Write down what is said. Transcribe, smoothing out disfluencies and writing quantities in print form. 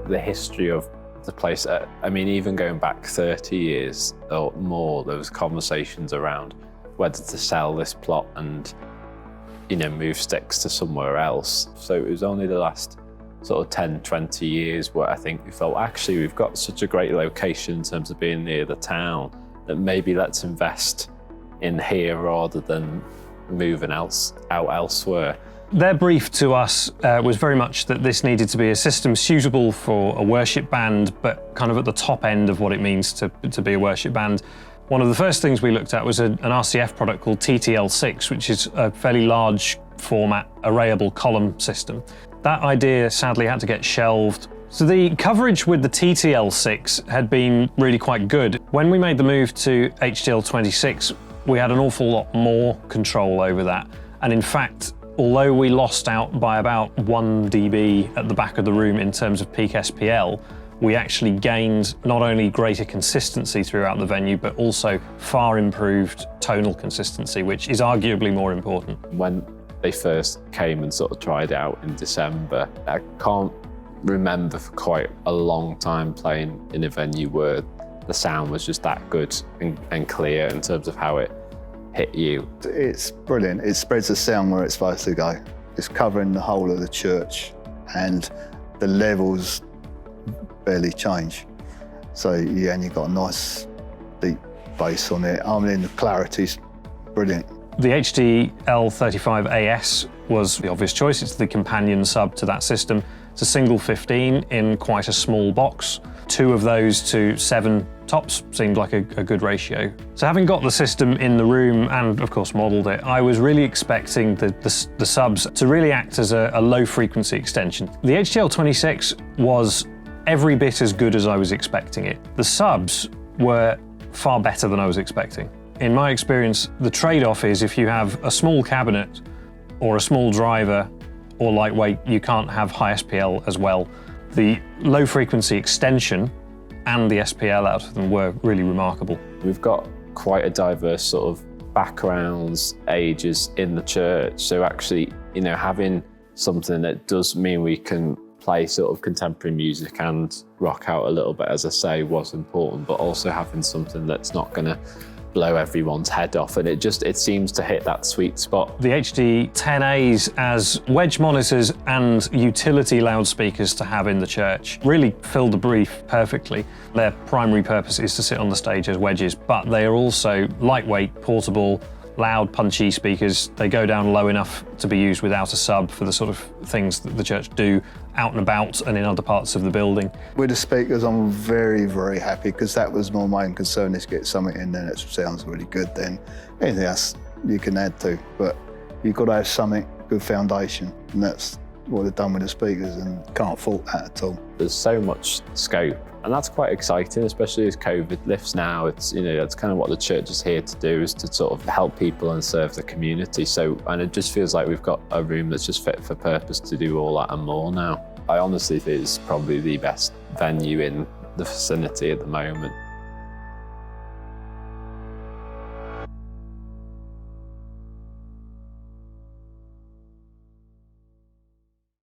the history of the place. I mean, even going back 30 years or more, there was conversations around whether to sell this plot and, you know, move Sticks to somewhere else. So it was only the last sort of 10, 20 years where I think we felt, actually, we've got such a great location in terms of being near the town that maybe let's invest in here rather than moving out elsewhere. Their brief to us was very much that this needed to be a system suitable for a worship band, but kind of at the top end of what it means to be a worship band. One of the first things we looked at was an RCF product called TTL6, which is a fairly large format arrayable column system. That idea sadly had to get shelved. So the coverage with the TTL6 had been really quite good. When we made the move to HTL26, we had an awful lot more control over that. And in fact, although we lost out by about 1 dB at the back of the room in terms of peak SPL, we actually gained not only greater consistency throughout the venue, but also far improved tonal consistency, which is arguably more important. When they first came and sort of tried out in December, I can't remember for quite a long time playing in a venue where the sound was just that good and clear in terms of how it hit you. It's brilliant. It spreads the sound where it's supposed to go. It's covering the whole of the church and the levels barely change. So yeah, and you've got a nice deep bass on it. I mean, the clarity's brilliant. The HDL35AS was the obvious choice. It's the companion sub to that system. It's a single 15 in quite a small box. 2 of those to 7 tops seemed like a good ratio. So having got the system in the room and of course modelled it, I was really expecting the subs to really act as a low frequency extension. The HTL26 was every bit as good as I was expecting it. The subs were far better than I was expecting. In my experience, the trade-off is if you have a small cabinet or a small driver or lightweight, you can't have high SPL as well. The low frequency extension and the SPL out of them were really remarkable. We've got quite a diverse sort of backgrounds, ages in the church. So actually, you know, having something that does mean we can play sort of contemporary music and rock out a little bit, as I say, was important, but also having something that's not going to blow everyone's head off, and it seems to hit that sweet spot. The HD10As as wedge monitors and utility loudspeakers to have in the church really fill the brief perfectly. Their primary purpose is to sit on the stage as wedges, but they are also lightweight, portable, loud, punchy speakers. They go down low enough to be used without a sub for the sort of things that the church do out and about and in other parts of the building. With the speakers, I'm very, very happy because that was my main concern, is get something in there that sounds really good. Then anything else you can add to, but you've got to have something, good foundation, and that's what they've done with the speakers, and can't fault that at all. There's so much scope, and that's quite exciting, especially as COVID lifts now. It's, you know, that's kind of what the church is here to do, is to sort of help people and serve the community. So, and it just feels like we've got a room that's just fit for purpose to do all that and more now. I honestly think it's probably the best venue in the vicinity at the moment.